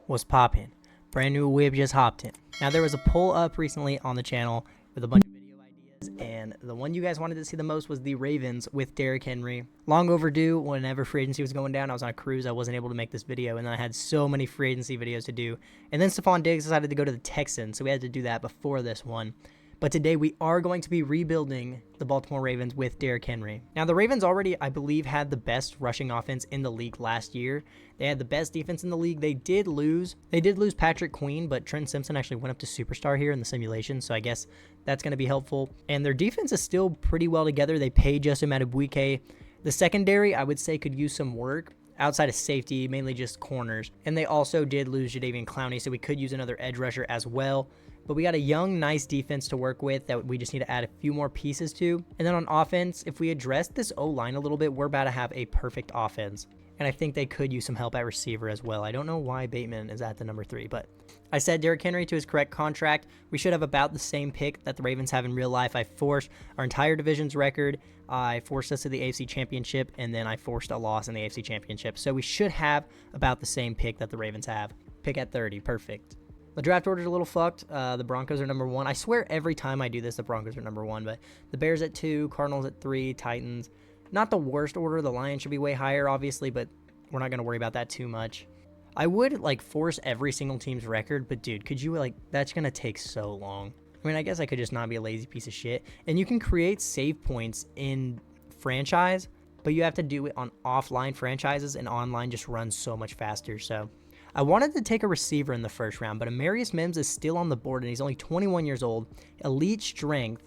Was poppin'. Brand new whip just hopped in. Now there was a poll up recently on the channel with a bunch of video ideas, and the one you guys wanted to see the most was the Ravens with Derrick Henry. Long overdue. Whenever free agency was going down, I was on a cruise. I wasn't able to make this video, and then I had so many free agency videos to do. And then Stephon Diggs decided to go to the Texans, so we had to do that before this one. But today we are going to be rebuilding the Baltimore Ravens with Derrick Henry. Now the Ravens already, I believe, had the best rushing offense in the league last year. They had the best defense in the league. They did lose Patrick Queen, but Trent Simpson actually went up to superstar here in the simulation, so I guess that's going to be helpful. And their defense is still pretty well together. They paid Justin Madubuike. The secondary, I would say, could use some work outside of safety, mainly just corners. And they also did lose Jadeveon Clowney, so we could use another edge rusher as well. But we got a young, nice defense to work with that we just need to add a few more pieces to. And then on offense, if we address this O-line a little bit, we're about to have a perfect offense. And I think they could use some help at receiver as well. I don't know why Bateman is at the number 3, but I said Derrick Henry to his correct contract. We should have about the same pick that the Ravens have in real life. I forced our entire division's record. I forced us to the AFC Championship, and then I forced a loss in the AFC Championship. So we should have about the same pick that the Ravens have. Pick at 30, perfect. The draft order is a little fucked. The Broncos are number 1. I swear every time I do this, the Broncos are number 1, but the Bears at 2, Cardinals at 3, Titans. Not the worst order. The Lions should be way higher, obviously, but we're not going to worry about that too much. I would, force every single team's record, but dude, could you, that's going to take so long. I mean, I guess I could just not be a lazy piece of shit. And you can create save points in franchise, but you have to do it on offline franchises, and online just runs so much faster, so I wanted to take a receiver in the first round, but Amarius Mims is still on the board, and he's only 21 years old. Elite strength,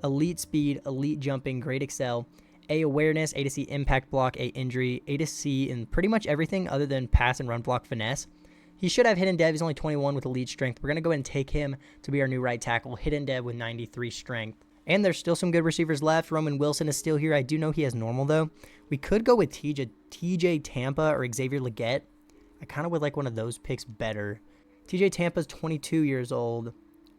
elite speed, elite jumping, great excel, A awareness, A to C impact block, A injury, A to C in pretty much everything other than pass and run block finesse. He should have hidden dev. He's only 21 with elite strength. We're going to go ahead and take him to be our new right tackle. Hidden dev with 93 strength. And there's still some good receivers left. Roman Wilson is still here. I do know he has normal, though. We could go with TJ Tampa or Xavier Legette. I kind of would like one of those picks better. TJ Tampa's 22 years old.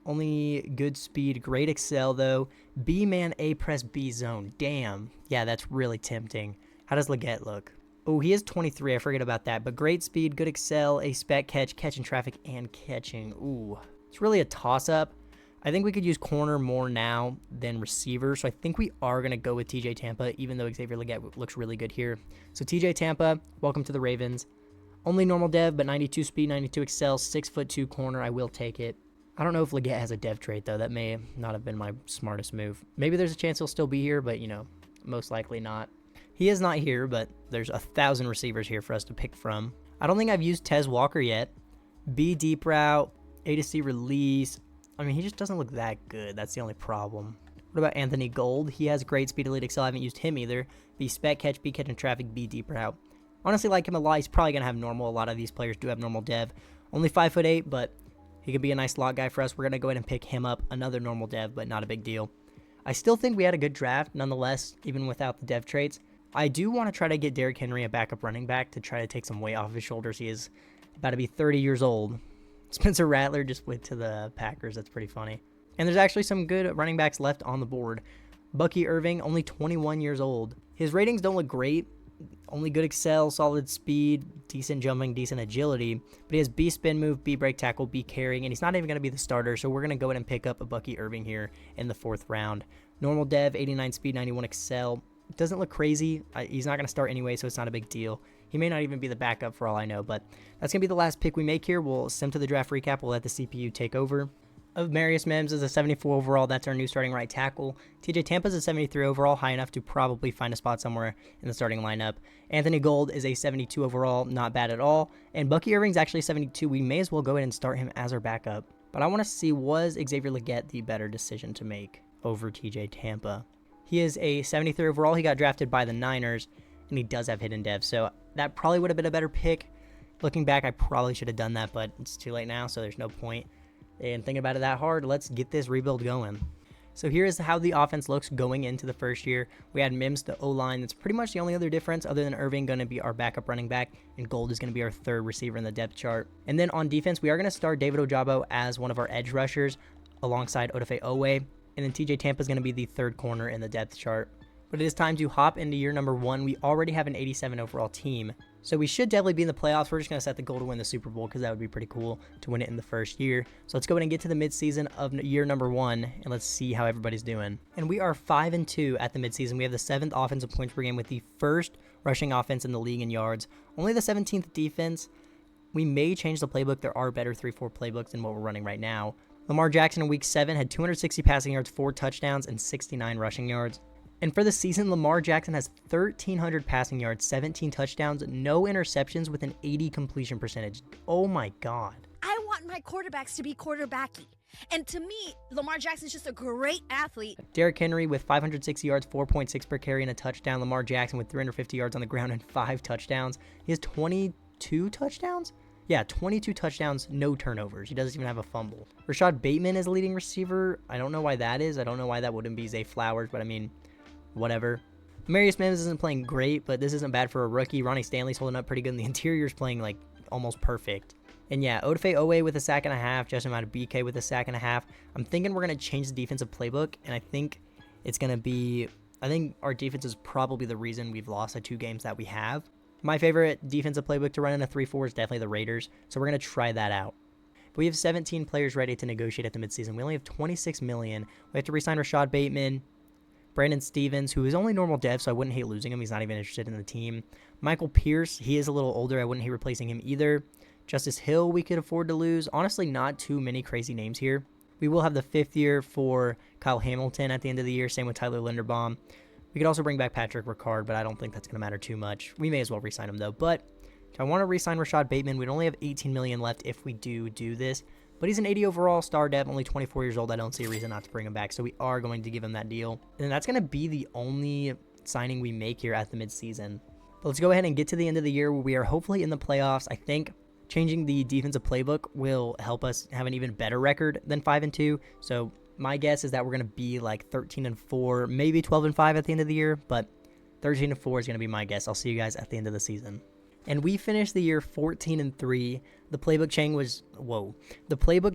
Only good speed. Great excel, though. B-man, A press, B zone. Damn. Yeah, that's really tempting. How does Legette look? Oh, he is 23. I forget about that. But great speed, good excel, a spec catch, catching traffic, and catching. Ooh. It's really a toss-up. I think we could use corner more now than receiver. So I think we are going to go with TJ Tampa, even though Xavier Legette looks really good here. So TJ Tampa, welcome to the Ravens. Only normal dev, but 92 speed, 92 excel, 6'2" corner. I will take it. I don't know if Legette has a dev trait, though. That may not have been my smartest move. Maybe there's a chance he'll still be here, but, most likely not. He is not here, but there's 1,000 receivers here for us to pick from. I don't think I've used Tez Walker yet. B deep route, A to C release. I mean, he just doesn't look that good. That's the only problem. What about Anthony Gold? He has great speed, elite excel. I haven't used him either. B spec catch, B catch and traffic, B deep route. Honestly, like him a lot. He's probably going to have normal. A lot of these players do have normal dev. Only 5'8", but he could be a nice slot guy for us. We're going to go ahead and pick him up. Another normal dev, but not a big deal. I still think we had a good draft, nonetheless, even without the dev traits. I do want to try to get Derrick Henry a backup running back to try to take some weight off his shoulders. He is about to be 30 years old. Spencer Rattler just went to the Packers. That's pretty funny. And there's actually some good running backs left on the board. Bucky Irving, only 21 years old. His ratings don't look great. Only good excel, solid speed, decent jumping, decent agility. But he has B spin move, B break tackle, B carrying, and he's not even going to be the starter. So we're going to go ahead and pick up a Bucky Irving here in the 4th round. Normal dev, 89 speed, 91 excel. Doesn't look crazy. He's not going to start anyway, so it's not a big deal. He may not even be the backup for all I know, but that's going to be the last pick we make here. We'll send to the draft recap. We'll let the CPU take over. Amarius Mims is a 74 overall. That's our new starting right tackle. TJ Tampa's a 73 overall, high enough to probably find a spot somewhere in the starting lineup. Anthony Gold is a 72 overall, not bad at all. And Bucky Irving's actually 72. We may as well go ahead and start him as our backup. But I want to see, was Xavier Legette the better decision to make over TJ Tampa? He is a 73 overall. He got drafted by the Niners, and he does have hidden dev. So that probably would have been a better pick. Looking back, I probably should have done that, but it's too late now, so there's no point in thinking about it that hard. Let's get this rebuild going. So here is how the offense looks going into the first year. We had Mims, the O-line. That's pretty much the only other difference other than Irving going to be our backup running back, and Gold is going to be our 3rd receiver in the depth chart. And then on defense, we are going to start David Ojabo as one of our edge rushers alongside Odafe Owe. And then TJ Tampa is going to be the 3rd corner in the depth chart. But it is time to hop into year number 1. We already have an 87 overall team. So we should definitely be in the playoffs. We're just going to set the goal to win the Super Bowl because that would be pretty cool to win it in the first year. So let's go ahead and get to the midseason of year number 1, and let's see how everybody's doing. And we are 5-2 at the midseason. We have the 7th offensive points per game with the first rushing offense in the league in yards. Only the 17th defense. We may change the playbook. There are better 3-4 playbooks than what we're running right now. Lamar Jackson in week 7 had 260 passing yards, 4 touchdowns, and 69 rushing yards. And for the season, Lamar Jackson has 1,300 passing yards, 17 touchdowns, no interceptions with an 80 completion percentage. Oh my God. I want my quarterbacks to be quarterbacky. And to me, Lamar Jackson's just a great athlete. Derrick Henry with 560 yards, 4.6 per carry, and a touchdown. Lamar Jackson with 350 yards on the ground and 5 touchdowns. He has 22 touchdowns? Yeah, 22 touchdowns, no turnovers. He doesn't even have a fumble. Rashad Bateman is leading receiver. I don't know why that is. I don't know why that wouldn't be Zay Flowers, but I mean, whatever. Marius Mims isn't playing great, but this isn't bad for a rookie. Ronnie Stanley's holding up pretty good, and the interior's playing like almost perfect. And yeah, Odafe Owe with a sack and a half, Justin BK with a sack and a half. I'm thinking we're going to change the defensive playbook, and I think it's going to be, I think our defense is probably the reason we've lost the 2 games that we have. My favorite defensive playbook to run in a 3-4 is definitely the Raiders, so we're going to try that out. But we have 17 players ready to negotiate at the midseason. We only have $26 million. We have to re-sign Rashad Bateman, Brandon Stevens, who is only normal dev, so I wouldn't hate losing him. He's not even interested in the team. Michael Pierce, he is a little older. I wouldn't hate replacing him either. Justice Hill, we could afford to lose. Honestly, not too many crazy names here. We will have the 5th year for Kyle Hamilton at the end of the year. Same with Tyler Linderbaum. We could also bring back Patrick Ricard, but I don't think that's going to matter too much. We may as well re-sign him, though. But if I want to re-sign Rashad Bateman, we'd only have $18 million left if we do this. But he's an 80 overall star dev, only 24 years old. I don't see a reason not to bring him back, so we are going to give him that deal. And that's going to be the only signing we make here at the midseason. But let's go ahead and get to the end of the year where we are hopefully in the playoffs. I think changing the defensive playbook will help us have an even better record than 5-2. So my guess is that we're going to be like 13-4, maybe 12-5 at the end of the year, but 13-4 is going to be my guess. I'll see you guys at the end of the season. And we finished the year 14-3. The playbook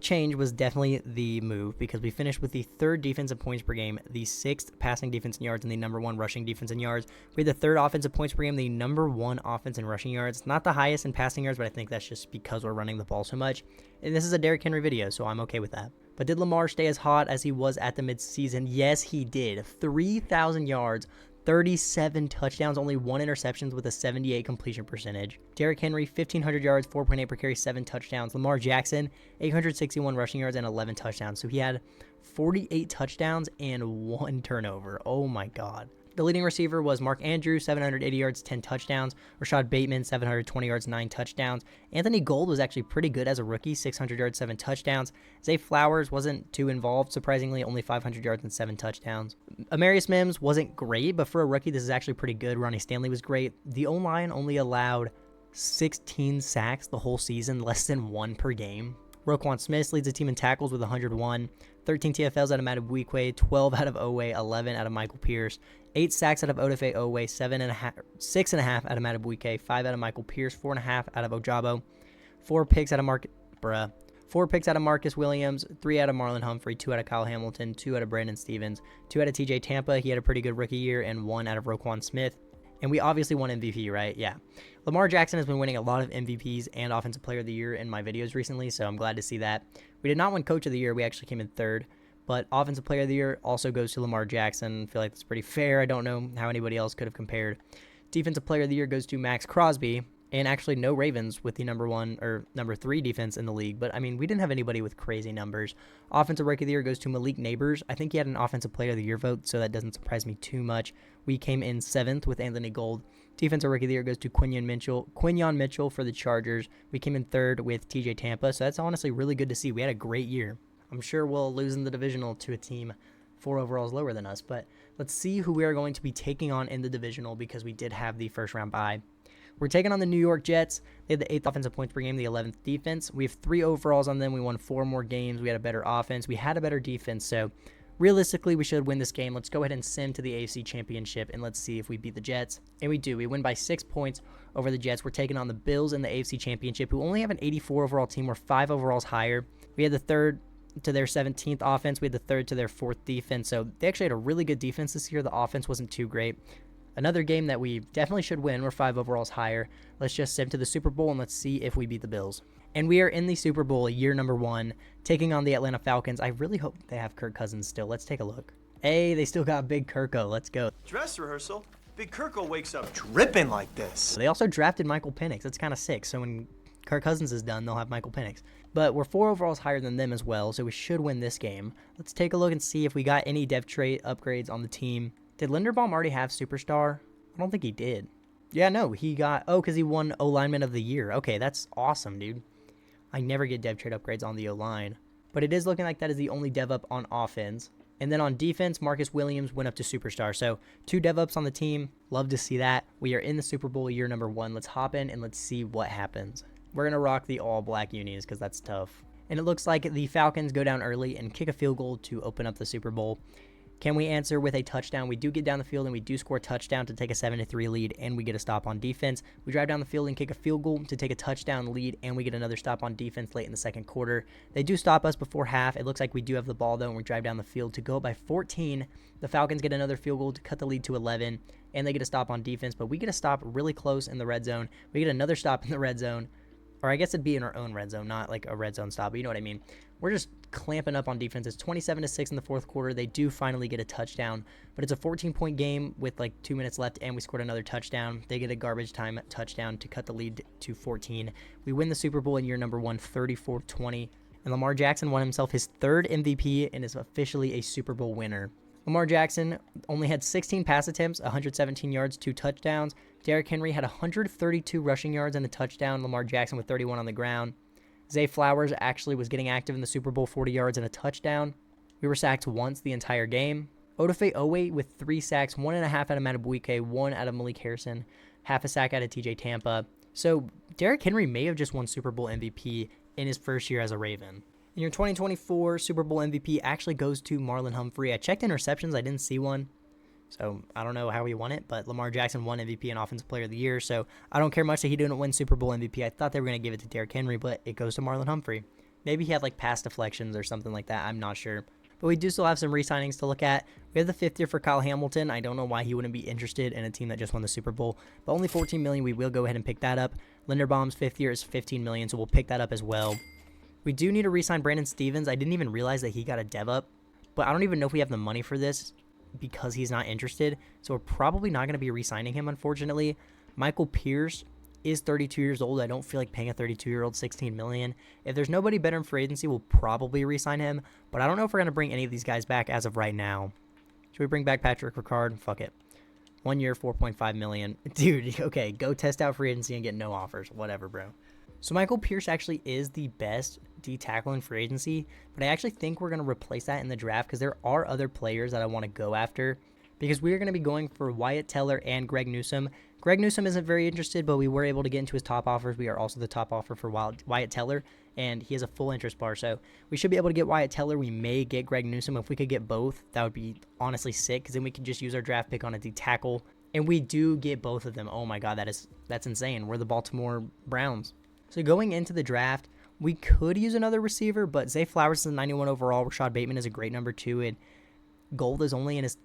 change was definitely the move because we finished with the 3rd defensive points per game, the 6th passing defense in yards, and the number 1 rushing defense in yards. We had the 3rd offensive points per game, the number 1 offense in rushing yards. Not the highest in passing yards, but I think that's just because we're running the ball so much. And this is a Derrick Henry video, so I'm okay with that. But did Lamar stay as hot as he was at the midseason? Yes, he did. 3,000 yards, 37 touchdowns, only 1 interception with a 78 completion percentage. Derrick Henry, 1,500 yards, 4.8 per carry, 7 touchdowns. Lamar Jackson, 861 rushing yards and 11 touchdowns. So he had 48 touchdowns and 1 turnover. Oh my God. The leading receiver was Mark Andrews, 780 yards, 10 touchdowns. Rashad Bateman, 720 yards, 9 touchdowns. Anthony Gold was actually pretty good as a rookie, 600 yards, 7 touchdowns. Zay Flowers wasn't too involved, surprisingly, only 500 yards and 7 touchdowns. Marius Mims wasn't great, but for a rookie, this is actually pretty good. Ronnie Stanley was great. The O-line only allowed 16 sacks the whole season, less than 1 per game. Roquan Smith leads the team in tackles with 101, 13 TFLs out of Madubuike, 12 out of Owe, 11 out of Michael Pierce, 8 sacks out of Odafe Owe, 6.5 out of Madubuike, 5 out of Michael Pierce, 4.5 out of Ojabo, 4 picks out of Marcus Williams, 3 out of Marlon Humphrey, 2 out of Kyle Hamilton, 2 out of Brandon Stevens, 2 out of TJ Tampa. He had a pretty good rookie year, and 1 out of Roquan Smith. And we obviously won MVP, right? Yeah. Lamar Jackson has been winning a lot of MVPs and Offensive Player of the Year in my videos recently, so I'm glad to see that. We did not win Coach of the Year. We actually came in 3rd. But Offensive Player of the Year also goes to Lamar Jackson. I feel like that's pretty fair. I don't know how anybody else could have compared. Defensive Player of the Year goes to Max Crosby. And actually no Ravens with the number 3 defense in the league. But, I mean, we didn't have anybody with crazy numbers. Offensive Rookie of the Year goes to Malik Neighbors. I think he had an Offensive Player of the Year vote, so that doesn't surprise me too much. We came in 7th with Anthony Gold. Defensive Rookie of the Year goes to Quinyon Mitchell for the Chargers. We came in 3rd with TJ Tampa, so that's honestly really good to see. We had a great year. I'm sure we'll lose in the divisional to a team 4 overalls lower than us, but let's see who we are going to be taking on in the divisional because we did have the first round bye. We're taking on the New York Jets. They had the 8th offensive points per game, the 11th defense. We have 3 overalls on them. We won 4 more games. We had a better offense. We had a better defense. So realistically, we should win this game. Let's go ahead and sim to the AFC Championship, and let's see if we beat the Jets. And we do. We win by 6 points over the Jets. We're taking on the Bills in the AFC Championship, who only have an 84 overall team. We're 5 overalls higher. We had the 3rd to their 17th offense. We had the 3rd to their 4th defense. So they actually had a really good defense this year. The offense wasn't too great. Another game that we definitely should win. We're 5 overalls higher. Let's just send to the Super Bowl and let's see if we beat the Bills. And we are in the Super Bowl, year number 1, taking on the Atlanta Falcons. I really hope they have Kirk Cousins still. Let's take a look. Hey, they still got Big Kirko. Let's go. Dress rehearsal? Big Kirko wakes up dripping like this. They also drafted Michael Penix. That's kind of sick. So when Kirk Cousins is done, they'll have Michael Penix. But we're 4 overalls higher than them as well, so we should win this game. Let's take a look and see if we got any depth trait upgrades on the team. Did Linderbaum already have Superstar? I don't think he did. Yeah, no, he got... Oh, because he won O-Lineman of the Year. Okay, that's awesome, dude. I never get dev trait upgrades on the O-line. But it is looking like that is the only dev up on offense. And then on defense, Marcus Williams went up to Superstar. So 2 dev ups on the team. Love to see that. We are in the Super Bowl year number 1. Let's hop in and let's see what happens. We're going to rock the all-black unis because that's tough. And it looks like the Falcons go down early and kick a field goal to open up the Super Bowl. Can we answer with a touchdown? We do get down the field and we do score a touchdown to take a 7-3 lead, and we get a stop on defense. We drive down the field and kick a field goal to take a touchdown lead, and we get another stop on defense late in the second quarter. They do stop us before half. It looks like we do have the ball, though, and we drive down the field to go up by 14. The Falcons get another field goal to cut the lead to 11, and they get a stop on defense, but we get a stop really close in the red zone. We get another stop in the red zone. Or I guess it'd be in our own red zone, not like a red zone stop, but you know what I mean. We're just clamping up on defense. It's 27-6 in the fourth quarter. They do finally get a touchdown, but it's a 14-point game with like 2 minutes left, and we scored another touchdown. They get a garbage time touchdown to cut the lead to 14. We win the Super Bowl in year number 1, 34-20, and Lamar Jackson won himself his 3rd MVP and is officially a Super Bowl winner. Lamar Jackson only had 16 pass attempts, 117 yards, 2 touchdowns. Derrick Henry had 132 rushing yards and a touchdown. Lamar Jackson with 31 on the ground. Zay Flowers actually was getting active in the Super Bowl, 40 yards and a touchdown. We were sacked once the entire game. Odafe Owe with 3 sacks, 1.5 out of Matabuike, 1 out of Malik Harrison, half a sack out of TJ Tampa. So Derrick Henry may have just won Super Bowl MVP in his first year as a Raven. In your 2024 Super Bowl MVP actually goes to Marlon Humphrey. I checked interceptions. I didn't see one. So I don't know how he won it, but Lamar Jackson won MVP and Offensive Player of the Year. So I don't care much that he didn't win Super Bowl MVP. I thought they were going to give it to Derrick Henry, but it goes to Marlon Humphrey. Maybe he had like pass deflections or something like that. I'm not sure. But we do still have some re-signings to look at. We have the 5th year for Kyle Hamilton. I don't know why he wouldn't be interested in a team that just won the Super Bowl, but only $14 million. We will go ahead and pick that up. Linderbaum's 5th year is $15 million, so we'll pick that up as well. We do need to re-sign Brandon Stevens. I didn't even realize that he got a dev up, but I don't even know if we have the money for this because he's not interested. So we're probably not going to be re-signing him, unfortunately. Michael Pierce is 32 years old. I don't feel like paying a 32-year-old $16 million. If there's nobody better in free agency, we'll probably re-sign him, but I don't know if we're going to bring any of these guys back as of right now. Should we bring back Patrick Ricard? Fuck it. 1 year, $4.5 million. Dude, okay, go test out free agency and get no offers. Whatever, bro. So Michael Pierce actually is the best D tackle in free agency, but I actually think we're going to replace that in the draft because there are other players that I want to go after because we are going to be going for Wyatt Teller and Greg Newsome. Greg Newsome isn't very interested, but we were able to get into his top offers. We are also the top offer for Wyatt Teller, and he has a full interest bar, so we should be able to get Wyatt Teller. We may get Greg Newsome. If we could get both, that would be honestly sick because then we could just use our draft pick on a D tackle, and we do get both of them. Oh my god, that's insane. We're the Baltimore Browns. So going into the draft, we could use another receiver, but Zay Flowers is a 91 overall. Rashad Bateman is a great number 2, and Gold is only in his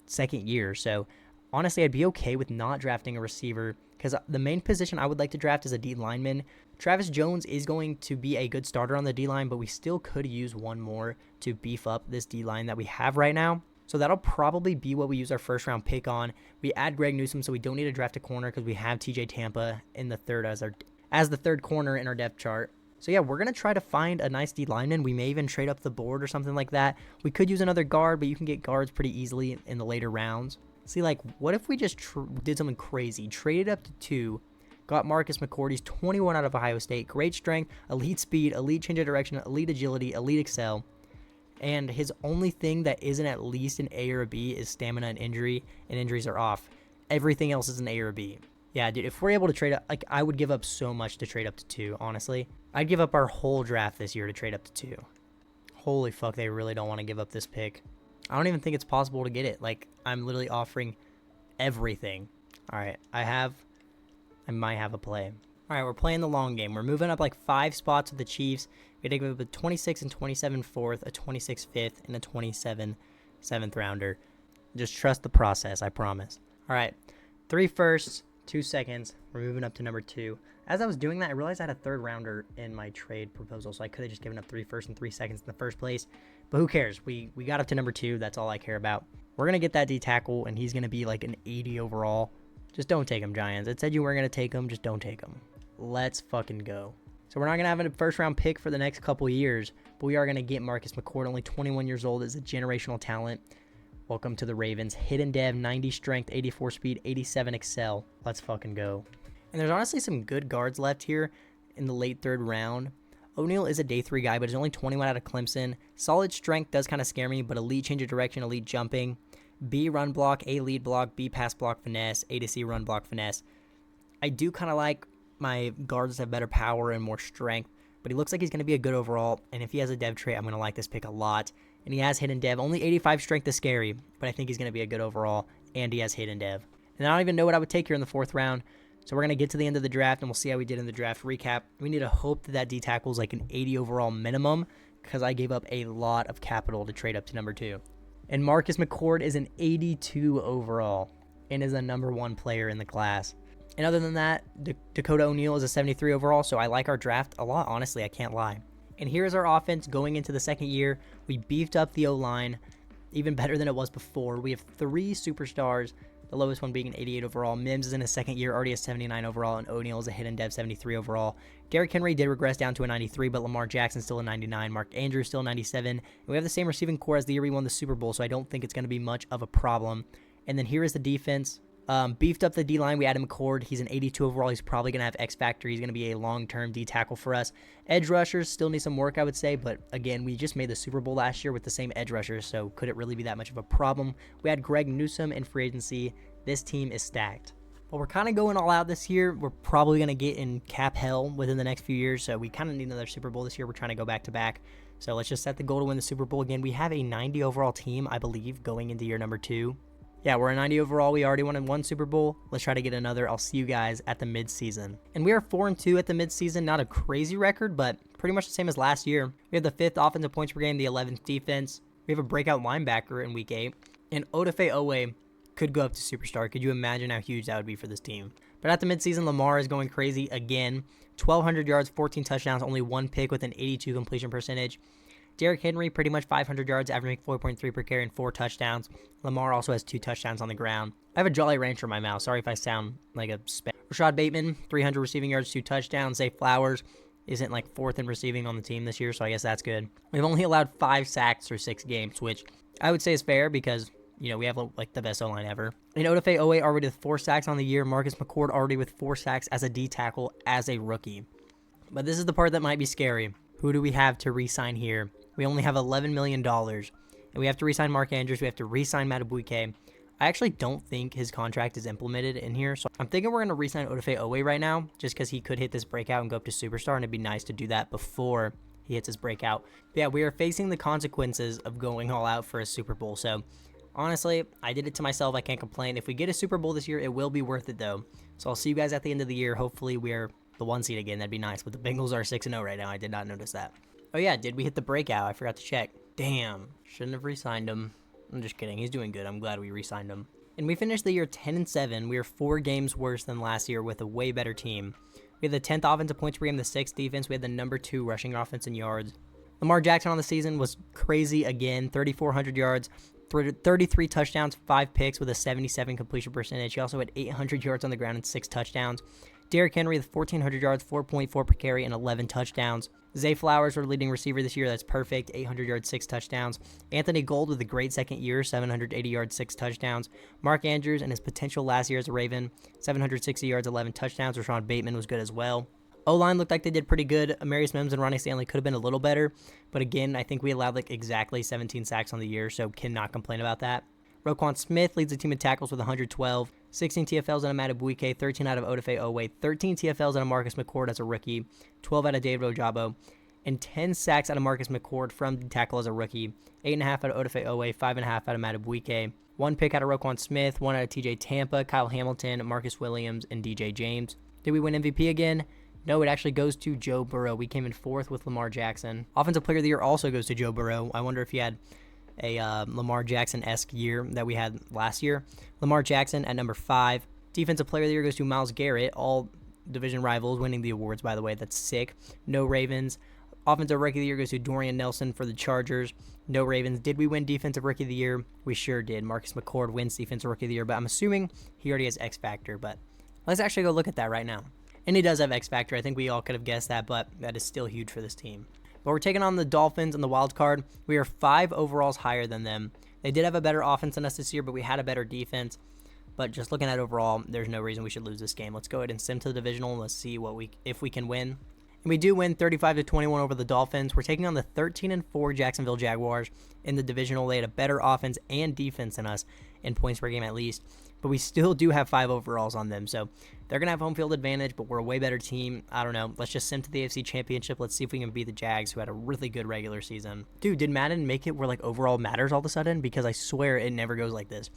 2nd year. So honestly, I'd be okay with not drafting a receiver because the main position I would like to draft is a D lineman. Travis Jones is going to be a good starter on the D line, but we still could use one more to beef up this D line that we have right now. So that'll probably be what we use our first round pick on. We add Greg Newsome, so we don't need to draft a corner because we have TJ Tampa in the 3rd as the 3rd corner in our depth chart. So yeah, we're going to try to find a nice D lineman. We may even trade up the board or something like that. We could use another guard, but you can get guards pretty easily in the later rounds. See, like, what if we just did something crazy? Traded up to 2, got Marcus McCourty's 21 out of Ohio State. Great strength, elite speed, elite change of direction, elite agility, elite excel. And his only thing that isn't at least an A or a B is stamina and injury, and injuries are off. Everything else is an A or a B. Yeah, dude, if we're able to trade up, like, I would give up so much to trade up to 2, honestly. I'd give up our whole draft this year to trade up to 2. Holy fuck, they really don't want to give up this pick. I don't even think it's possible to get it. Like, I'm literally offering everything. All right, I might have a play. All right, we're playing the long game. We're moving up like 5 spots with the Chiefs. We got to give up a 26 and 27 4th, a 26 5th, and a 27 7th rounder. Just trust the process, I promise. All right. 3 firsts, 2 seconds. We're moving up to number 2. As I was doing that, I realized I had a 3rd rounder in my trade proposal, so I could have just given up 3 firsts and 3 seconds in the first place. But who cares? We got up to number 2. That's all I care about. We're going to get that D tackle, and he's going to be like an 80 overall. Just don't take him, Giants. It said you weren't going to take him. Just don't take him. Let's fucking go. So we're not going to have a first-round pick for the next couple years, but we are going to get Marcus McCord, only 21 years old, is a generational talent. Welcome to the Ravens. Hidden dev, 90 strength, 84 speed, 87 excel. Let's fucking go. And there's honestly some good guards left here in the late 3rd round. O'Neal is a day 3 guy, but he's only 21 out of Clemson. Solid strength does kind of scare me, but elite change of direction, elite jumping. B run block, A lead block, B pass block finesse, A to C run block finesse. I do kind of like my guards that have better power and more strength, but he looks like he's going to be a good overall, and if he has a dev trait, I'm going to like this pick a lot. And he has hidden dev. Only 85 strength is scary, but I think he's going to be a good overall, and he has hidden dev. And I don't even know what I would take here in the 4th round, so we're going to get to the end of the draft, and we'll see how we did in the draft recap. We need to hope that D tackle is like an 80 overall minimum, because I gave up a lot of capital to trade up to number 2. And Marcus McCord is an 82 overall, and is a number 1 player in the class. And other than that, Dakota O'Neal is a 73 overall, so I like our draft a lot, honestly, I can't lie. And here's our offense going into the 2nd year. We beefed up the O-line, even better than it was before. We have 3 superstars, the lowest one being an 88 overall. Mims is in his 2nd year, already a 79 overall, and O'Neal is a hidden dev 73 overall. Derrick Henry did regress down to a 93, but Lamar Jackson still a 99. Mark Andrews still a 97. And we have the same receiving core as the year we won the Super Bowl, so I don't think it's going to be much of a problem. And then here is the defense. Beefed up the D-line. We added McCord. He's an 82 overall. He's probably going to have X Factor. He's going to be a long-term D tackle for us. Edge rushers still need some work, I would say. But again, we just made the Super Bowl last year with the same edge rushers, so could it really be that much of a problem? We had Greg Newsome in free agency. This team is stacked. But we're kind of going all out this year. We're probably going to get in cap hell within the next few years, so we kind of need another Super Bowl this year. We're trying to go back-to-back. So let's just set the goal to win the Super Bowl again. We have a 90 overall team, I believe, going into year number 2. Yeah, we're a 90 overall. We already won 1 Super Bowl. Let's try to get another. I'll see you guys at the midseason. And we are 4-2 at the midseason. Not a crazy record, but pretty much the same as last year. We have the 5th offensive points per game, the 11th defense. We have a breakout linebacker in week 8. And Odafe Owe could go up to superstar. Could you imagine how huge that would be for this team? But at the midseason, Lamar is going crazy again. 1,200 yards, 14 touchdowns, only 1 pick with an 82 completion percentage. Derrick Henry, pretty much 500 yards, averaging 4.3 per carry and 4 touchdowns. Lamar also has 2 touchdowns on the ground. I have a Jolly Rancher in my mouth. Sorry if I sound like a spam. Rashad Bateman, 300 receiving yards, 2 touchdowns. Zay Flowers isn't like 4th in receiving on the team this year, so I guess that's good. We've only allowed 5 sacks through 6 games, which I would say is fair because, you know, we have like the best O-line ever. And Odafe Owe already with 4 sacks on the year. Marcus McCord already with 4 sacks as a D tackle as a rookie. But this is the part that might be scary. Who do we have to re-sign here? We only have $11 million, and we have to re-sign Mark Andrews. We have to re-sign Madubuike. I actually don't think his contract is implemented in here, so I'm thinking we're going to re-sign Odafe Owe right now, just because he could hit this breakout and go up to superstar, and it'd be nice to do that before he hits his breakout. But yeah, we are facing the consequences of going all out for a Super Bowl, so honestly, I did it to myself. I can't complain. If we get a Super Bowl this year, it will be worth it, though. So I'll see you guys at the end of the year. Hopefully, we're the 1 seed again. That'd be nice, but the Bengals are 6-0 right now. I did not notice that. Oh yeah, did we hit the breakout? I forgot to check. Damn, shouldn't have re-signed him. I'm just kidding. He's doing good. I'm glad we re-signed him. And we finished the year 10-7. We are 4 games worse than last year with a way better team. We had the 10th offensive points per game, the 6th defense. We had the number 2 rushing offense in yards. Lamar Jackson on the season was crazy again. 3,400 yards, 33 touchdowns, 5 picks with a 77 completion percentage. He also had 800 yards on the ground and 6 touchdowns. Derrick Henry with 1,400 yards, 4.4 per carry, and 11 touchdowns. Zay Flowers, our leading receiver this year. That's perfect. 800 yards, 6 touchdowns. Anthony Gold with a great second year, 780 yards, 6 touchdowns. Mark Andrews and his potential last year as a Raven, 760 yards, 11 touchdowns. Rashad Bateman was good as well. O-line looked like they did pretty good. Amarius Mims and Ronnie Stanley could have been a little better. But again, I think we allowed like exactly 17 sacks on the year, so cannot complain about that. Roquan Smith leads the team in tackles with 112, 16 TFLs out of Madubuike, 13 out of Odafe Owe, 13 TFLs out of Marcus McCord as a rookie, 12 out of David Ojabo, and 10 sacks out of Marcus McCord from the tackle as a rookie, 8.5 out of Odafe Owe, 5.5 out of Madubuike, 1 pick out of Roquan Smith, 1 out of TJ Tampa, Kyle Hamilton, Marcus Williams, and DJ James. Did we win MVP again? No, it actually goes to Joe Burrow. We came in 4th with Lamar Jackson. Offensive Player of the Year also goes to Joe Burrow. I wonder if he had a Lamar Jackson-esque year that we had last year. Lamar Jackson at number 5. Defensive Player of the Year goes to Myles Garrett. All division rivals winning the awards, by the way. That's sick. No Ravens. Offensive Rookie of the Year goes to Dorian Nelson for the Chargers. No Ravens. Did we win Defensive Rookie of the Year? We sure did. Marcus McCord wins Defensive Rookie of the Year, but I'm assuming he already has X Factor. But let's actually go look at that right now. And he does have X Factor. I think we all could have guessed that, but that is still huge for this team. But we're taking on the Dolphins in the wild card. We are 5 overalls higher than them. They did have a better offense than us this year, but we had a better defense. But just looking at overall, there's no reason we should lose this game. Let's go ahead and sim to the divisional and let's see if we can win. And we do win 35-21 over the Dolphins. We're taking on the 13-4 Jacksonville Jaguars in the divisional. They had a better offense and defense than us in points per game at least. But we still do have 5 overalls on them. So they're going to have home field advantage, but we're a way better team. I don't know. Let's just sim to the AFC Championship. Let's see if we can beat the Jags, who had a really good regular season. Dude, did Madden make it where like overall matters all of a sudden? Because I swear it never goes like this.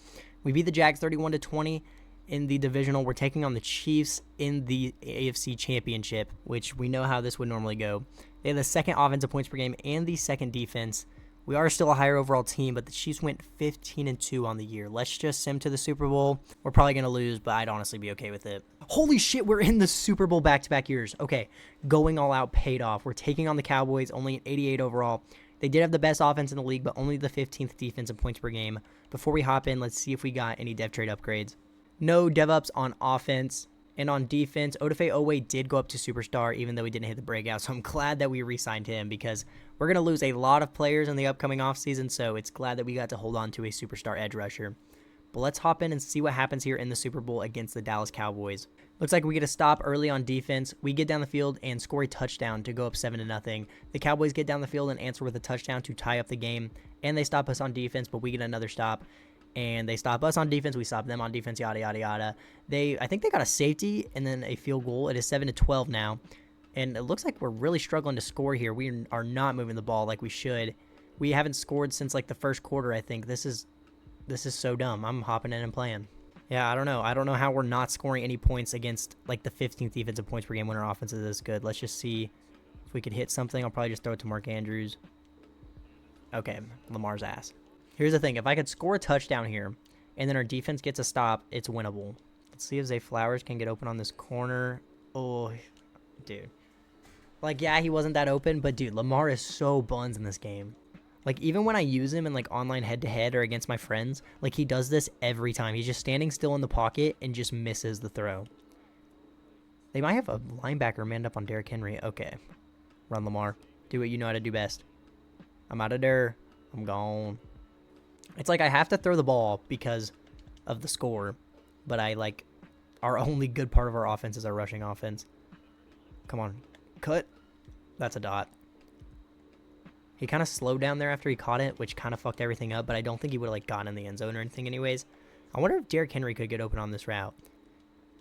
We beat the Jags 31-20 in the divisional. We're taking on the Chiefs in the AFC Championship, which we know how this would normally go. They have the second offensive points per game and the second defense. We are still a higher overall team, but the Chiefs went 15-2 on the year. Let's just sim to the Super Bowl. We're probably going to lose, but I'd honestly be okay with it. Holy shit, we're in the Super Bowl back-to-back years. Okay, going all out paid off. We're taking on the Cowboys, only an 88 overall. They did have the best offense in the league, but only the 15th defense in points per game. Before we hop in, let's see if we got any dev trade upgrades. No dev-ups on offense. And on defense, Odafe Oweh did go up to superstar, even though he didn't hit the breakout. So I'm glad that we re-signed him because we're going to lose a lot of players in the upcoming offseason. So it's glad that we got to hold on to a superstar edge rusher. But let's hop in and see what happens here in the Super Bowl against the Dallas Cowboys. Looks like we get a stop early on defense. We get down the field and score a touchdown to go up 7-0. The Cowboys get down the field and answer with a touchdown to tie up the game. And they stop us on defense, but we get another stop. And they stop us on defense. We stop them on defense, yada, yada, yada. I think they got a safety and then a field goal. It is 7-12 now. And it looks like we're really struggling to score here. We are not moving the ball like we should. We haven't scored since like the first quarter, I think. This is so dumb. I'm hopping in and playing. Yeah, I don't know. I don't know how we're not scoring any points against like the 15th defensive points per game when our offense is this good. Let's just see if we could hit something. I'll probably just throw it to Mark Andrews. Okay, Lamar's ass. Here's the thing. If I could score a touchdown here and then our defense gets a stop, it's winnable. Let's see if Zay Flowers can get open on this corner. Oh, dude. Like, yeah, he wasn't that open, but, dude, Lamar is so buns in this game. Like, even when I use him in, like, online head-to-head or against my friends, like, he does this every time. He's just standing still in the pocket and just misses the throw. They might have a linebacker manned up on Derrick Henry. Okay. Run, Lamar. Do what you know how to do best. I'm out of there. I'm gone. It's like I have to throw the ball because of the score, but our only good part of our offense is our rushing offense. Come on. Cut. That's a dot. He kind of slowed down there after he caught it, which kind of fucked everything up, but I don't think he would have like gotten in the end zone or anything anyways. I wonder if Derrick Henry could get open on this route.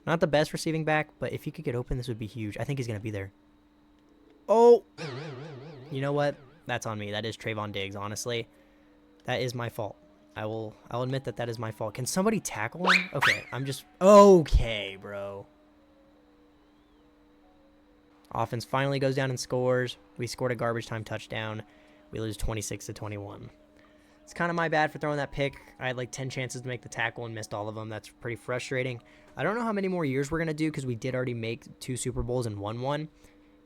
Not the best receiving back, but if he could get open, this would be huge. I think he's going to be there. Oh! You know what? That's on me. That is Trayvon Diggs, honestly. That is my fault. I'll admit that is my fault. Can somebody tackle him? Okay, okay, bro. Offense finally goes down and scores. We scored a garbage time touchdown. We lose 26-21. It's kind of my bad for throwing that pick. I had like 10 chances to make the tackle and missed all of them. That's pretty frustrating. I don't know how many more years we're going to do because we did already make 2 Super Bowls and won one.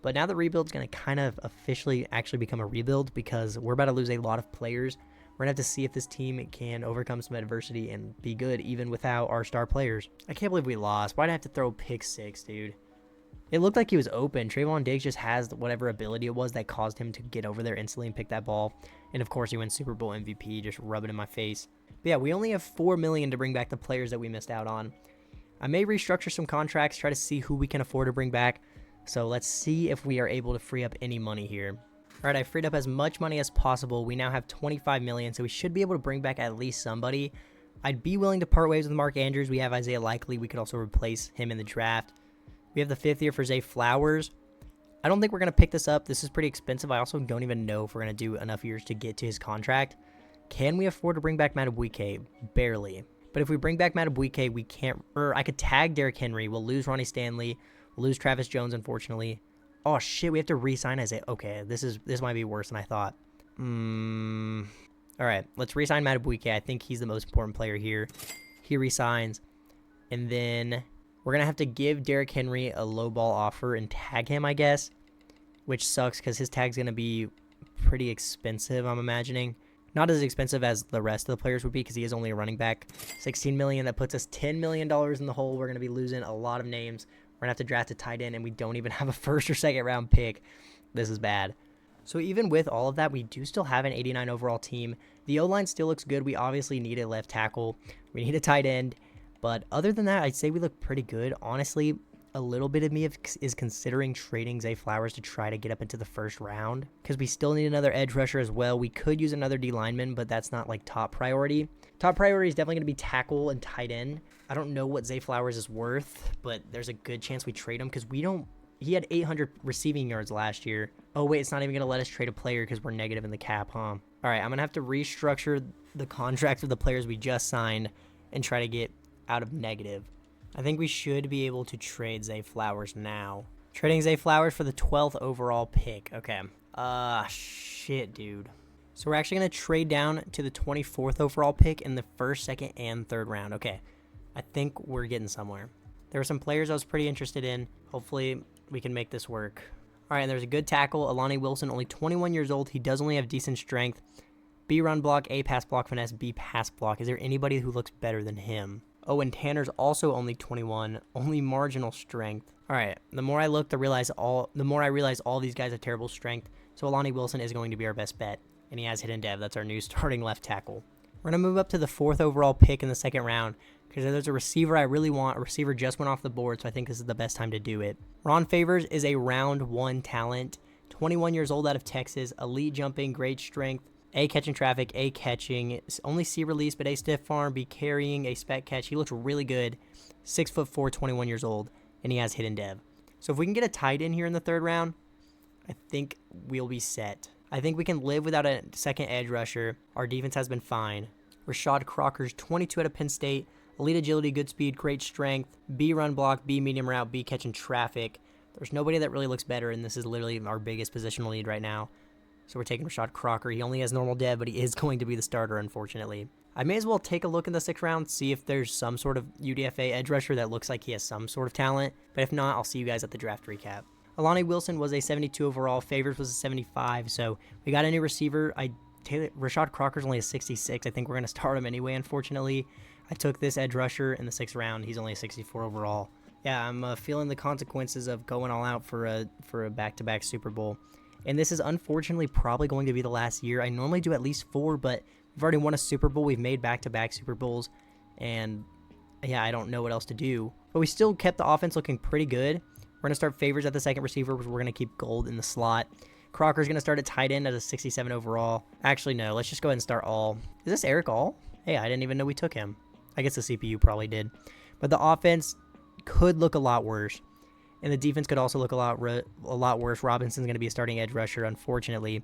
But now the rebuild's going to kind of officially actually become a rebuild because we're about to lose a lot of players. We're going to have to see if this team can overcome some adversity and be good even without our star players. I can't believe we lost. Why'd I have to throw pick 6, dude? It looked like he was open. Trayvon Diggs just has whatever ability it was that caused him to get over there instantly and pick that ball. And of course, he wins Super Bowl MVP, just rub it in my face. But yeah, we only have $4 million to bring back the players that we missed out on. I may restructure some contracts, try to see who we can afford to bring back. So let's see if we are able to free up any money here. All right, I freed up as much money as possible. We now have $25 million, so we should be able to bring back at least somebody. I'd be willing to part ways with Mark Andrews. We have Isaiah Likely. We could also replace him in the draft. We have the 5th year for Zay Flowers. I don't think we're going to pick this up. This is pretty expensive. I also don't even know if we're going to do enough years to get to his contract. Can we afford to bring back Madubuike? Barely. But if we bring back Madubuike, we can't... I could tag Derrick Henry. We'll lose Ronnie Stanley. We'll lose Travis Jones, unfortunately. Oh, shit, we have to re-sign Isaiah. Okay, this might be worse than I thought. All right, let's re-sign Madubuike. I think he's the most important player here. He re-signs. And then we're going to have to give Derrick Henry a low ball offer and tag him, I guess, which sucks because his tag's going to be pretty expensive, I'm imagining. Not as expensive as the rest of the players would be because he is only a running back. $16 million, that puts us $10 million in the hole. We're going to be losing a lot of names. We're going to have to draft a tight end, and we don't even have a first or second round pick. This is bad. So even with all of that, we do still have an 89 overall team. The O-line still looks good. We obviously need a left tackle. We need a tight end. But other than that, I'd say we look pretty good. Honestly, a little bit of me is considering trading Zay Flowers to try to get up into the first round because we still need another edge rusher as well. We could use another D lineman, but that's not like top priority. Top priority is definitely going to be tackle and tight end. I don't know what Zay Flowers is worth, but there's a good chance we trade him because he had 800 receiving yards last year. Oh, wait, it's not even going to let us trade a player because we're negative in the cap, huh? All right, I'm going to have to restructure the contract of the players we just signed and try to get out of negative. I think we should be able to trade Zay Flowers now. Trading Zay Flowers for the 12th overall pick. Okay. Shit, dude. So we're actually going to trade down to the 24th overall pick in the first, second, and third round. Okay. I think we're getting somewhere. There were some players I was pretty interested in. Hopefully we can make this work. All right, and there's a good tackle. Alani Wilson, only 21 years old. He does only have decent strength. B run block, A pass block finesse, B pass block. Is there anybody who looks better than him? Oh, and Tanner's also only 21, only marginal strength. All right, the more I look, the more I realize all these guys have terrible strength. So Alani Wilson is going to be our best bet, and he has hidden dev. That's our new starting left tackle. We're going to move up to the 4th overall pick in the second round because there's a receiver I really want. A receiver just went off the board, so I think this is the best time to do it. Ron Favors is a round 1 talent, 21 years old out of Texas, elite jumping, great strength. A catching traffic, A catching, only C release, but A stiff arm, B carrying, A spec catch. He looks really good. 6'4", 21 years old, and he has hidden dev. So if we can get a tight end here in the 3rd round, I think we'll be set. I think we can live without a second edge rusher. Our defense has been fine. Rashad Crocker's 22 out of Penn State, elite agility, good speed, great strength, B run block, B medium route, B catching traffic. There's nobody that really looks better, and this is literally our biggest positional need right now. So we're taking Rashad Crocker. He only has normal dev, but he is going to be the starter, unfortunately. I may as well take a look in the 6th round, see if there's some sort of UDFA edge rusher that looks like he has some sort of talent. But if not, I'll see you guys at the draft recap. Alani Wilson was a 72 overall. Favors was a 75. So we got a new receiver. Rashad Crocker's only a 66. I think we're going to start him anyway, unfortunately. I took this edge rusher in the 6th round. He's only a 64 overall. Yeah, I'm feeling the consequences of going all out for a back-to-back Super Bowl. And this is unfortunately probably going to be the last year. I normally do at least 4, but we've already won a Super Bowl. We've made back-to-back Super Bowls. And yeah, I don't know what else to do. But we still kept the offense looking pretty good. We're going to start Favors at the second receiver, which we're going to keep Gold in the slot. Crocker's going to start at tight end at a 67 overall. Actually, no. Let's just go ahead and start All. Is this Eric All? Hey, I didn't even know we took him. I guess the CPU probably did. But the offense could look a lot worse. And the defense could also look a lot worse. Robinson's going to be a starting edge rusher, unfortunately.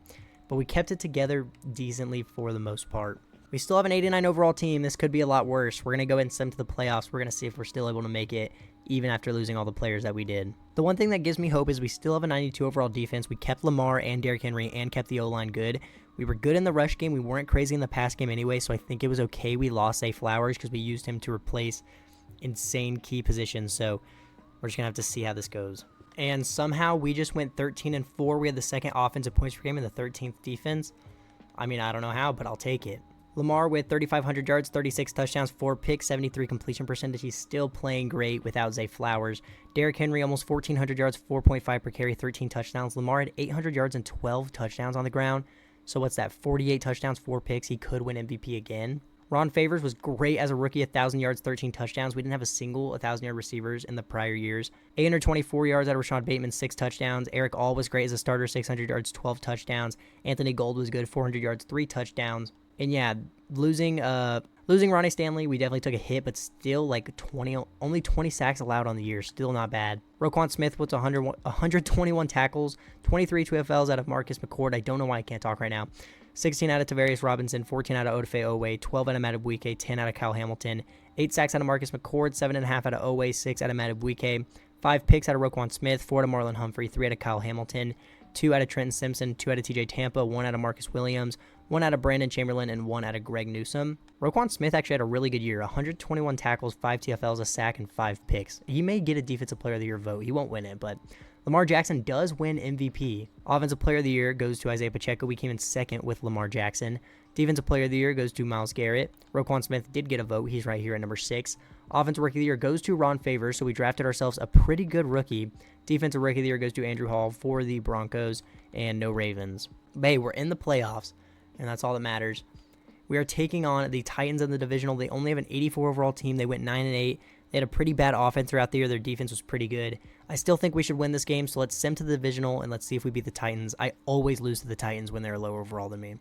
But we kept it together decently for the most part. We still have an 89 overall team. This could be a lot worse. We're going to go ahead and send them to the playoffs. We're going to see if we're still able to make it, even after losing all the players that we did. The one thing that gives me hope is we still have a 92 overall defense. We kept Lamar and Derrick Henry and kept the O-line good. We were good in the rush game. We weren't crazy in the pass game anyway, so I think it was okay we lost Zay Flowers because we used him to replace insane key positions. So we're just going to have to see how this goes. And somehow we just went 13-4. We had the second offensive points per game and the 13th defense. I mean, I don't know how, but I'll take it. Lamar with 3,500 yards, 36 touchdowns, 4 picks, 73 completion percentage. He's still playing great without Zay Flowers. Derrick Henry, almost 1,400 yards, 4.5 per carry, 13 touchdowns. Lamar had 800 yards and 12 touchdowns on the ground. So what's that? 48 touchdowns, 4 picks. He could win MVP again. Ron Favors was great as a rookie, 1,000 yards, 13 touchdowns. We didn't have a single 1,000-yard receivers in the prior years. 824 yards out of Rashad Bateman, 6 touchdowns. Eric All was great as a starter, 600 yards, 12 touchdowns. Anthony Gold was good, 400 yards, 3 touchdowns. And yeah, losing Ronnie Stanley, we definitely took a hit, but still like only 20 sacks allowed on the year. Still not bad. Roquan Smith with 121 tackles, 23 2FLs out of Marcus McCord. I don't know why I can't talk right now. 16 out of Tavarius Robinson, 14 out of Odafe Owe, 12 out of Madubuike, 10 out of Kyle Hamilton, 8 sacks out of Marcus McCord, 7.5 out of Owe, 6 out of Madubuike, 5 picks out of Roquan Smith, 4 out of Marlon Humphrey, 3 out of Kyle Hamilton, 2 out of Trenton Simpson, 2 out of TJ Tampa, 1 out of Marcus Williams, one out of Brandon Chamberlain, and one out of Greg Newsome. Roquan Smith actually had a really good year, 121 tackles, 5 TFLs, a sack, and 5 picks. He may get a Defensive Player of the Year vote. He won't win it, but Lamar Jackson does win MVP. Offensive Player of the Year goes to Isaiah Pacheco. We came in second with Lamar Jackson. Defensive Player of the Year goes to Myles Garrett. Roquan Smith did get a vote. He's right here at number 6. Offensive Rookie of the Year goes to Ron Favors, so we drafted ourselves a pretty good rookie. Defensive Rookie of the Year goes to Andrew Hall for the Broncos, and no Ravens. But hey, we're in the playoffs, and that's all that matters. We are taking on the Titans in the divisional. They only have an 84 overall team. They went 9-8. They had a pretty bad offense throughout the year. Their defense was pretty good. I still think we should win this game, so let's sim to the divisional, and let's see if we beat the Titans. I always lose to the Titans when they're lower overall than me.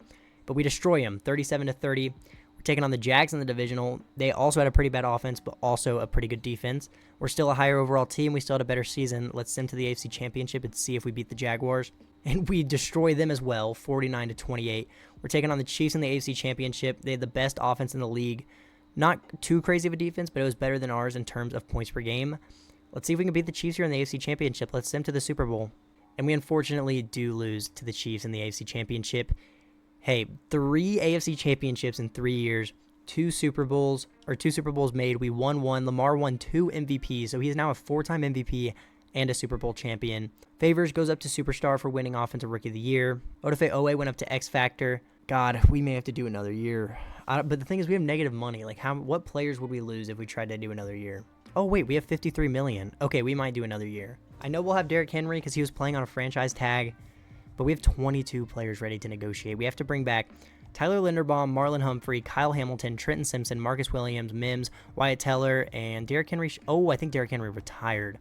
But we destroy them, 37-30. We're taking on the Jags in the divisional. They also had a pretty bad offense, but also a pretty good defense. We're still a higher overall team. We still had a better season. Let's sim to the AFC Championship and see if we beat the Jaguars. And we destroy them as well, 49-28. We're taking on the Chiefs in the AFC Championship. They had the best offense in the league. Not too crazy of a defense, but it was better than ours in terms of points per game. Let's see if we can beat the Chiefs here in the AFC Championship. Let's sim to the Super Bowl. And we unfortunately do lose to the Chiefs in the AFC Championship. Hey, 3 AFC Championships in 3 years, 2 Super Bowls made. We won 1. Lamar won 2 MVPs, so he is now a 4-time MVP and a Super Bowl champion. Favors goes up to Superstar for winning Offensive Rookie of the Year. Odafe Owe went up to X Factor. God, we may have to do another year. But the thing is, we have negative money. Like, what players would we lose if we tried to do another year? Oh, wait, we have $53 million. Okay, we might do another year. I know we'll have Derrick Henry because he was playing on a franchise tag, but we have 22 players ready to negotiate. We have to bring back Tyler Linderbaum, Marlon Humphrey, Kyle Hamilton, Trenton Simpson, Marcus Williams, Mims, Wyatt Teller, and Derrick Henry. Oh, I think Derrick Henry retired.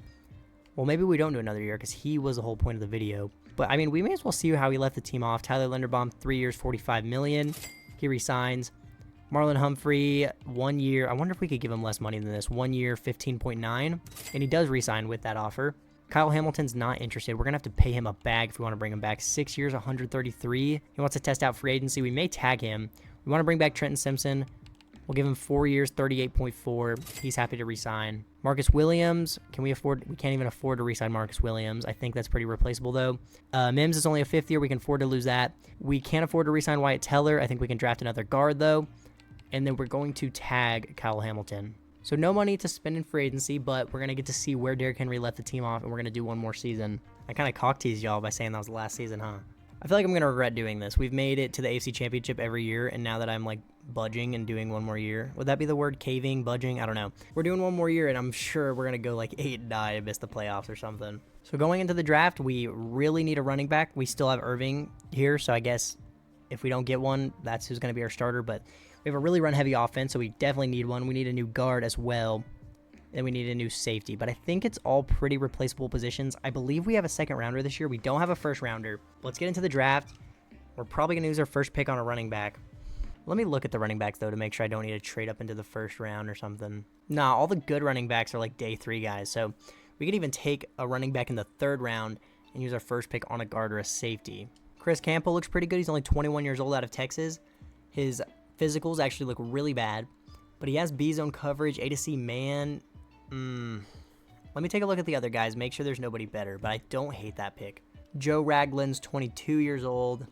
Well, maybe we don't do another year because he was the whole point of the video. But, I mean, we may as well see how he left the team off. Tyler Linderbaum, 3 years, $45 million. He resigns. Marlon Humphrey, 1 year. I wonder if we could give him less money than this. 1 year, 15.9. And he does resign with that offer. Kyle Hamilton's not interested. We're going to have to pay him a bag if we want to bring him back. 6 years, 133. He wants to test out free agency. We may tag him. We want to bring back Trenton Simpson. We'll give him 4 years, 38.4. He's happy to resign. Marcus Williams, can we afford? We can't even afford to resign Marcus Williams. I think that's pretty replaceable, though. Mims is only a 5th year. We can afford to lose that. We can't afford to resign Wyatt Teller. I think we can draft another guard, though. And then we're going to tag Kyle Hamilton. So no money to spend in free agency, but we're going to get to see where Derrick Henry left the team off, and we're going to do one more season. I kind of cock-teased y'all by saying that was the last season, huh? I feel like I'm going to regret doing this. We've made it to the AFC Championship every year, and now that I'm, like, budging and doing one more year. Would that be the word? Caving? Budging? I don't know. We're doing one more year, and I'm sure we're going to go, like, 8-9 and miss the playoffs or something. So going into the draft, we really need a running back. We still have Irving here, so I guess if we don't get one, that's who's going to be our starter, but we have a really run-heavy offense, so we definitely need one. We need a new guard as well. Then we need a new safety. But I think it's all pretty replaceable positions. I believe we have a second-rounder this year. We don't have a first-rounder. Let's get into the draft. We're probably going to use our first pick on a running back. Let me look at the running backs, though, to make sure I don't need to trade up into the first round or something. Nah, all the good running backs are like day 3 guys. So we could even take a running back in the 3rd round and use our first pick on a guard or a safety. Chris Campo looks pretty good. He's only 21 years old out of Texas. His physicals actually look really bad, but he has B-zone coverage, A to C man. Let me take a look at the other guys, make sure there's nobody better, but I don't hate that pick. Joe Ragland's 22 years old.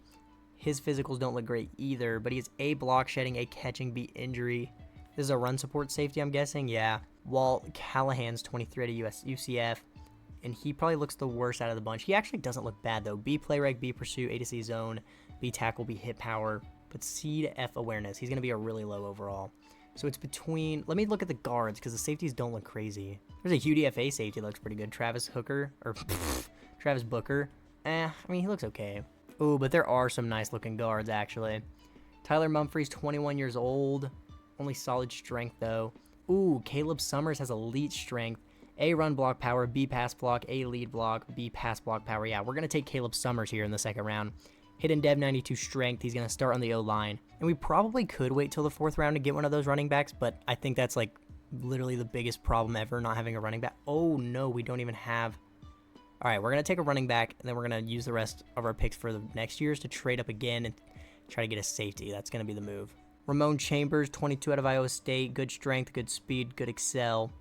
His physicals don't look great either, but he has A block shedding, A catching, B injury. This is a run support safety, I'm guessing, yeah. Walt Callahan's 23 at UCF, and he probably looks the worst out of the bunch. He actually doesn't look bad, though. B play reg, B pursuit, A to C zone, B tackle, B hit power. But C to F awareness. He's going to be a really low overall. So it's between... Let me look at the guards, because the safeties don't look crazy. There's a UDFA safety that looks pretty good. Travis Booker. I mean, he looks okay. Ooh, but there are some nice-looking guards, actually. Tyler Mumphrey's 21 years old. Only solid strength, though. Ooh, Caleb Summers has elite strength. A run block power, B pass block, A lead block, B pass block power. Yeah, we're going to take Caleb Summers here in the 2nd round. Hidden Dev 92 strength. He's going to start on the O-line. And we probably could wait till the 4th round to get one of those running backs, but I think that's like literally the biggest problem ever, not having a running back. Oh, no, we don't even have... All right, we're going to take a running back, and then we're going to use the rest of our picks for the next years to trade up again and try to get a safety. That's going to be the move. Ramon Chambers, 22 out of Iowa State. Good strength, good speed, good excel.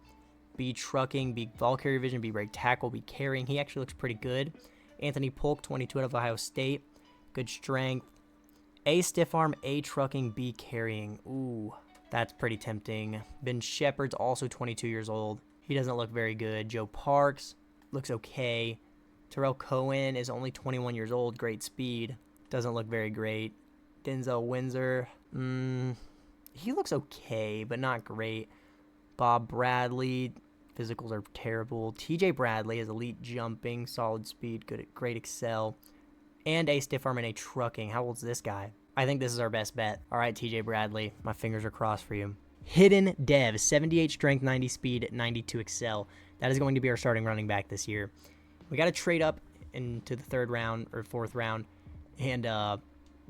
B trucking, B ball carrier vision, B right tackle, B carrying. He actually looks pretty good. Anthony Polk, 22 out of Ohio State. Good strength. A stiff arm, A trucking, B carrying. Ooh, that's pretty tempting. Ben Shepherd's also 22 years old. He doesn't look very good. Joe Parks looks okay. Terrell Cohen is only 21 years old. Great speed. Doesn't look very great. Denzel Windsor. He looks okay, but not great. Bob Bradley. Physicals are terrible. TJ Bradley is elite jumping, solid speed, great excel. And A stiff arm and A trucking. How old's this guy? I think this is our best bet. All right, TJ Bradley. My fingers are crossed for you. Hidden Dev. 78 strength, 90 speed, 92 excel. That is going to be our starting running back this year. We got to trade up into the 3rd round or 4th round and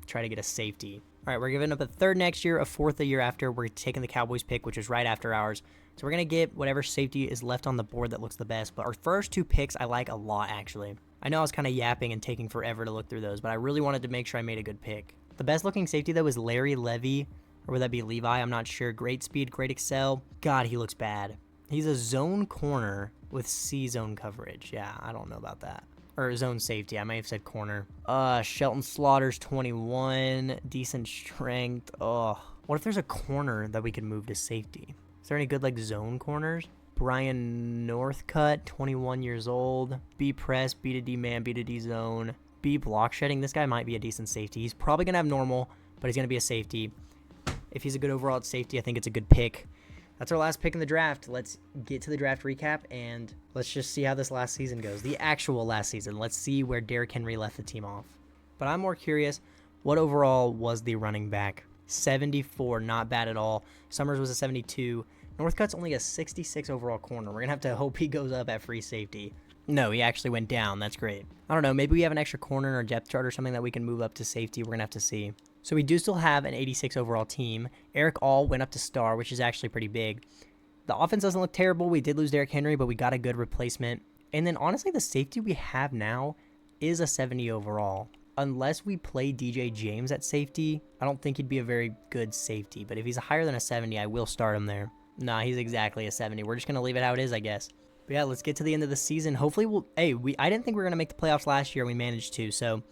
try to get a safety. All right, we're giving up a 3rd next year, a 4th a year after. We're taking the Cowboys pick, which is right after ours. So we're going to get whatever safety is left on the board that looks the best. But our first 2 picks I like a lot, actually. I know I was kind of yapping and taking forever to look through those, but I really wanted to make sure I made a good pick. The best looking safety, though, is Larry Levy, or would that be Levi? I'm not sure. Great speed, great excel. God, he looks bad. He's a zone corner with C zone coverage. Yeah, I don't know about that. Or zone safety. I may have said corner. Shelton Slaughter's 21. Decent strength. Oh, what if there's a corner that we could move to safety? Is there any good, like, zone corners? Brian Northcutt, 21 years old. B press, B to D man, B to D zone. B block shedding. This guy might be a decent safety. He's probably going to have normal, but he's going to be a safety. If he's a good overall at safety, I think it's a good pick. That's our last pick in the draft. Let's get to the draft recap, and let's just see how this last season goes. The actual last season. Let's see where Derrick Henry left the team off. But I'm more curious, what overall was the running back? 74, not bad at all. Summers was a 72. Northcutt's only a 66 overall corner. We're going to have to hope he goes up at free safety. No, he actually went down. That's great. I don't know. Maybe we have an extra corner in our depth chart or something that we can move up to safety. We're going to have to see. So we do still have an 86 overall team. Eric All went up to star, which is actually pretty big. The offense doesn't look terrible. We did lose Derrick Henry, but we got a good replacement. And then honestly, the safety we have now is a 70 overall. Unless we play DJ James at safety, I don't think he'd be a very good safety. But if he's higher than a 70, I will start him there. Nah, he's exactly a 70. We're just going to leave it how it is, I guess. But yeah, let's get to the end of the season. Hopefully I didn't think we were going to make the playoffs last year. We managed to, so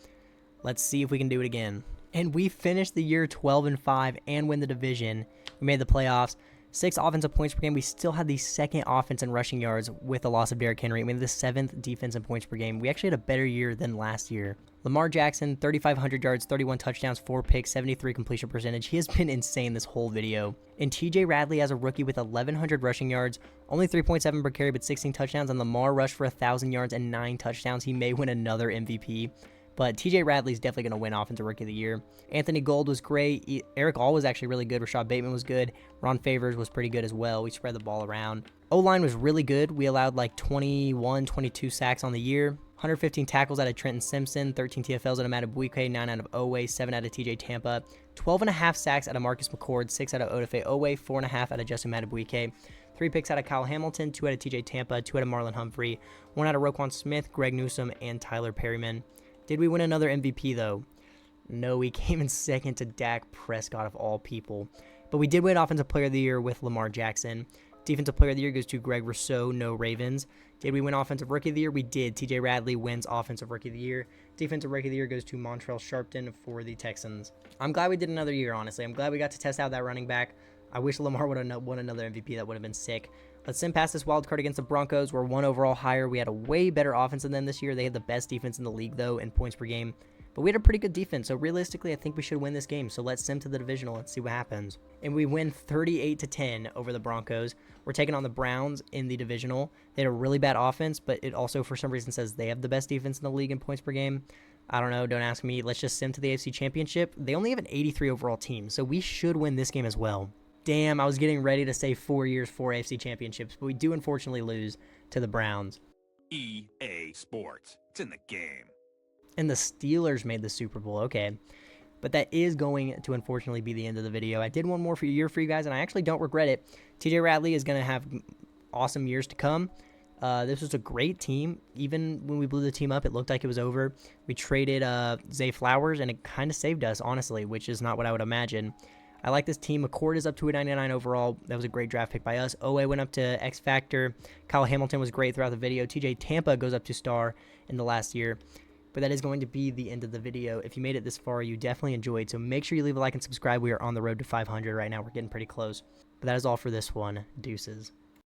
let's see if we can do it again. And we finished the year 12-5 and win the division. We made the playoffs. 6 offensive points per game. We still had the 2nd offense in rushing yards with the loss of Derrick Henry. We had the 7th defense in points per game. We actually had a better year than last year. Lamar Jackson, 3,500 yards, 31 touchdowns, 4 picks, 73 completion percentage. He has been insane this whole video. And TJ Radley as a rookie with 1,100 rushing yards, only 3.7 per carry, but 16 touchdowns. And Lamar rushed for 1,000 yards and 9 touchdowns. He may win another MVP. But TJ Radley's definitely going to win Offensive Rookie of the Year. Anthony Gold was great. Eric All was actually really good. Rashad Bateman was good. Ron Favors was pretty good as well. We spread the ball around. O-line was really good. We allowed like 21, 22 sacks on the year. 115 tackles out of Trenton Simpson. 13 TFLs out of Matabuike. 9 out of Owe. 7 out of TJ Tampa. 12.5 sacks out of Marcus McCord. 6 out of Odafe Owe. 4.5 out of Justin Matabuike. 3 picks out of Kyle Hamilton. 2 out of TJ Tampa. 2 out of Marlon Humphrey. 1 out of Roquan Smith, Greg Newsome, and Tyler Perryman. Did we win another MVP, though? No, we came in second to Dak Prescott, of all people. But we did win Offensive Player of the Year with Lamar Jackson. Defensive Player of the Year goes to Greg Rousseau, no Ravens. Did we win Offensive Rookie of the Year? We did. TJ Radley wins Offensive Rookie of the Year. Defensive Rookie of the Year goes to Montrell Sharpton for the Texans. I'm glad we did another year, honestly. I'm glad we got to test out that running back. I wish Lamar would have won another MVP. That would have been sick. Let's sim past this wild card against the Broncos. We're 1 overall higher. We had a way better offense than them this year. They had the best defense in the league, though, in points per game. But we had a pretty good defense, so realistically, I think we should win this game. So let's sim to the divisional and see what happens. And we win 38-10 over the Broncos. We're taking on the Browns in the divisional. They had a really bad offense, but it also, for some reason, says they have the best defense in the league in points per game. I don't know. Don't ask me. Let's just sim to the AFC Championship. They only have an 83 overall team, so we should win this game as well. Damn, I was getting ready to say 4 years, 4 AFC championships, but we do unfortunately lose to the Browns. EA Sports. It's in the game. And the Steelers made the Super Bowl. Okay. But that is going to unfortunately be the end of the video. I did one more year for you guys, and I actually don't regret it. TJ Radley is going to have awesome years to come. This was a great team. Even when we blew the team up, it looked like it was over. We traded Zay Flowers, and it kind of saved us, honestly, which is not what I would imagine. I like this team. McCord is up to a 99 overall. That was a great draft pick by us. Owe went up to X Factor. Kyle Hamilton was great throughout the video. TJ Tampa goes up to star in the last year. But that is going to be the end of the video. If you made it this far, you definitely enjoyed, so make sure you leave a like and subscribe. We are on the road to 500 right now. We're getting pretty close. But that is all for this one. Deuces.